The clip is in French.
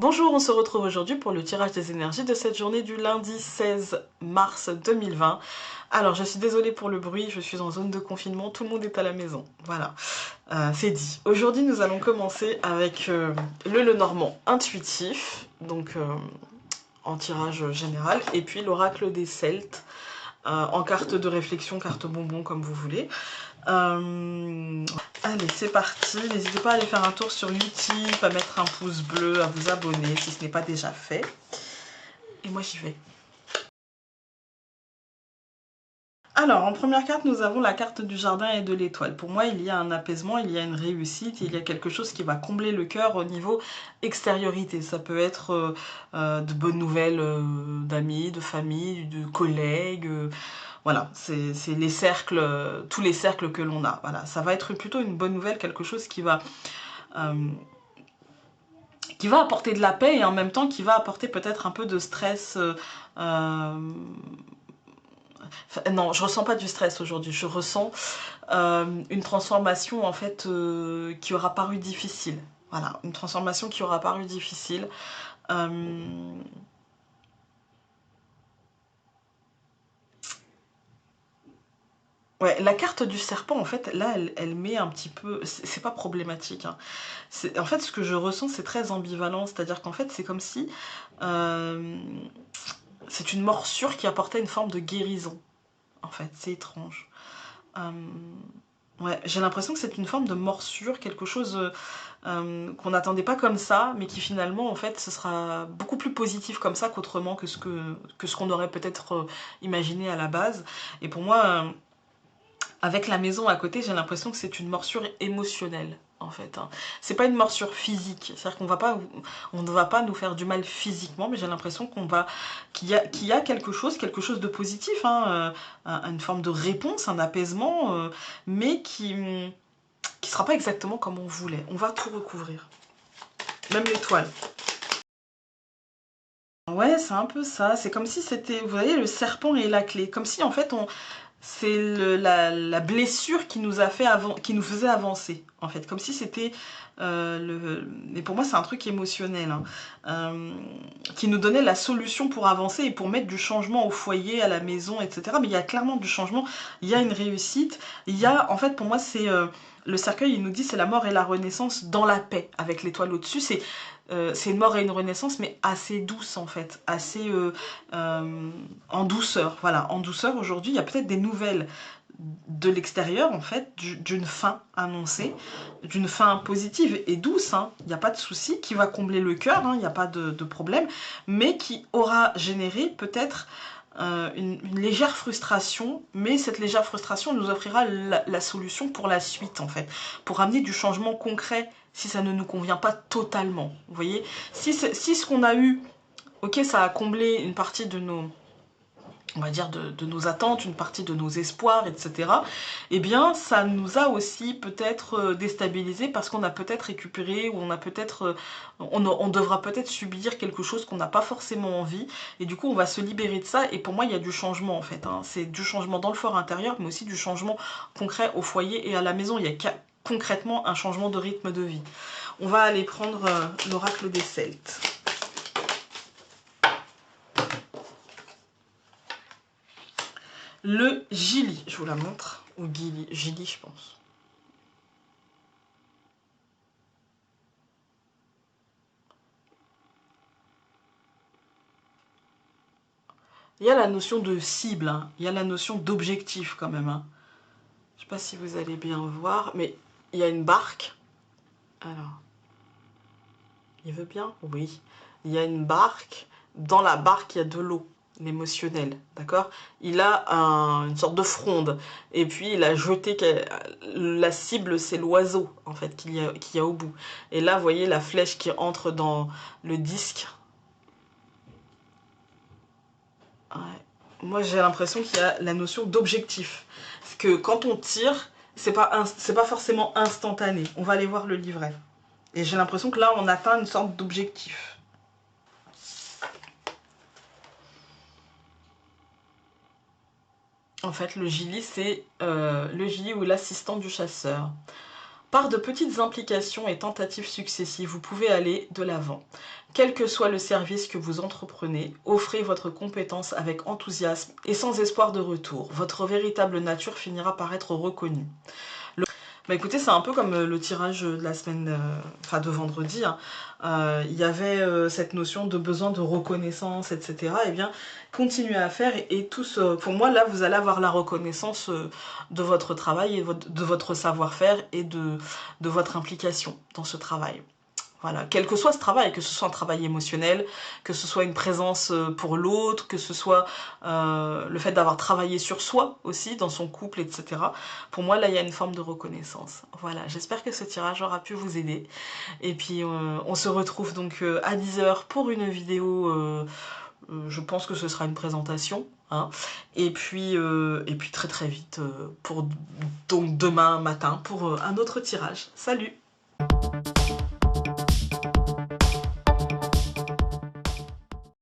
Bonjour, on se retrouve aujourd'hui pour le tirage des énergies de cette journée du lundi 16 mars 2020. Alors, je suis désolée pour le bruit, je suis en zone de confinement, tout le monde est à la maison. Voilà, c'est dit. Aujourd'hui, nous allons commencer avec le Lenormand intuitif, donc en tirage général, et puis l'oracle des Celtes, en carte de réflexion, carte bonbon, comme vous voulez. Allez, c'est parti. N'hésitez pas à aller faire un tour sur YouTube, à mettre un pouce bleu, à vous abonner si ce n'est pas déjà fait. Et moi, j'y vais. Alors, en première carte, nous avons la carte du jardin et de l'étoile. Pour moi, il y a un apaisement, il y a une réussite, il y a quelque chose qui va combler le cœur au niveau extériorité. Ça peut être de bonnes nouvelles d'amis, de famille, de collègues. Voilà, c'est les cercles, tous les cercles que l'on a. Voilà, ça va être plutôt une bonne nouvelle, quelque chose qui va apporter de la paix et en même temps qui va apporter peut-être un peu de stress. Non, je ressens pas du stress aujourd'hui, je ressens une transformation en fait qui aura paru difficile. Voilà, une transformation qui aura paru difficile. Ouais, la carte du serpent, en fait, là, elle met un petit peu... C'est pas problématique, hein. En fait, ce que je ressens, c'est très ambivalent. C'est-à-dire qu'en fait, c'est comme si... c'est une morsure qui apportait une forme de guérison. En fait, c'est étrange. Ouais, j'ai l'impression que c'est une forme de morsure, quelque chose qu'on n'attendait pas comme ça, mais qui finalement, en fait, ce sera beaucoup plus positif comme ça qu'autrement, que ce qu'on aurait peut-être imaginé à la base. Et pour moi, avec la maison à côté, j'ai l'impression que c'est une morsure émotionnelle. En fait, hein. C'est pas une morsure physique, c'est-à-dire on ne va pas nous faire du mal physiquement, mais j'ai l'impression qu'il y a quelque chose de positif, hein, une forme de réponse, un apaisement, mais qui sera pas exactement comme on voulait. On va tout recouvrir, même l'étoile. Ouais, c'est un peu ça. C'est comme si c'était, vous voyez, le serpent et la clé. Comme si en fait c'est la blessure qui nous a fait qui nous faisait avancer, en fait. Comme si c'était mais pour moi c'est un truc émotionnel, hein, qui nous donnait la solution pour avancer et pour mettre du changement au foyer, à la maison, etc. Mais il y a clairement du changement, il y a une réussite, il y a, en fait, pour moi, c'est le cercueil, il nous dit c'est la mort et la renaissance dans la paix, avec l'étoile au-dessus. C'est une mort et une renaissance, mais assez douce, en fait, assez en douceur. Voilà, en douceur. Aujourd'hui, il y a peut-être des nouvelles de l'extérieur, en fait, d'une fin annoncée, d'une fin positive et douce, hein. Il n'y a pas de souci, qui va combler le cœur, hein, il n'y a pas de problème, mais qui aura généré peut-être une légère frustration, mais cette légère frustration nous offrira la solution pour la suite, en fait, pour amener du changement concret si ça ne nous convient pas totalement. Vous voyez, si ce qu'on a eu, ok, ça a comblé une partie de nos, on va dire, de nos attentes, une partie de nos espoirs, etc. Eh bien, ça nous a aussi peut-être déstabilisé parce qu'on a peut-être récupéré ou on a peut-être, on devra peut-être subir quelque chose qu'on n'a pas forcément envie. Et du coup, on va se libérer de ça. Et pour moi, il y a du changement, en fait, hein. C'est du changement dans le fort intérieur, mais aussi du changement concret au foyer et à la maison. Il y a concrètement un changement de rythme de vie. On va aller prendre l'oracle des Celtes. Le Gili, je vous la montre, ou Gili, je pense. Il y a la notion de cible, hein. Il y a la notion d'objectif quand même, hein. Je ne sais pas si vous allez bien voir, mais il y a une barque. Alors, il veut bien? Oui. Il y a une barque. Dans la barque, il y a de l'eau, l'émotionnel, d'accord? Il a une sorte de fronde. Et puis, il a jeté... La cible, c'est l'oiseau, en fait, qu'il y a au bout. Et là, vous voyez la flèche qui entre dans le disque. Ouais. Moi, j'ai l'impression qu'il y a la notion d'objectif. Parce que quand on tire, c'est pas forcément instantané. On va aller voir le livret. Et j'ai l'impression que là, on atteint une sorte d'objectif. En fait, le gili, c'est le gili ou l'assistant du chasseur. Par de petites implications et tentatives successives, vous pouvez aller de l'avant. Quel que soit le service que vous entreprenez, offrez votre compétence avec enthousiasme et sans espoir de retour. Votre véritable nature finira par être reconnue. Bah écoutez, c'est un peu comme le tirage de la semaine, enfin de vendredi, hein. Il y avait cette notion de besoin de reconnaissance, etc. Eh bien, continuez à faire et tous, pour moi, là, vous allez avoir la reconnaissance de votre travail et de votre savoir-faire et de votre implication dans ce travail. Voilà, quel que soit ce travail, que ce soit un travail émotionnel, que ce soit une présence pour l'autre, que ce soit le fait d'avoir travaillé sur soi aussi, dans son couple, etc. Pour moi, là, il y a une forme de reconnaissance. Voilà, j'espère que ce tirage aura pu vous aider. Et puis, on se retrouve donc à 10 h pour une vidéo, je pense que ce sera une présentation. Hein. Et puis très très vite, pour donc demain matin, pour un autre tirage. Salut!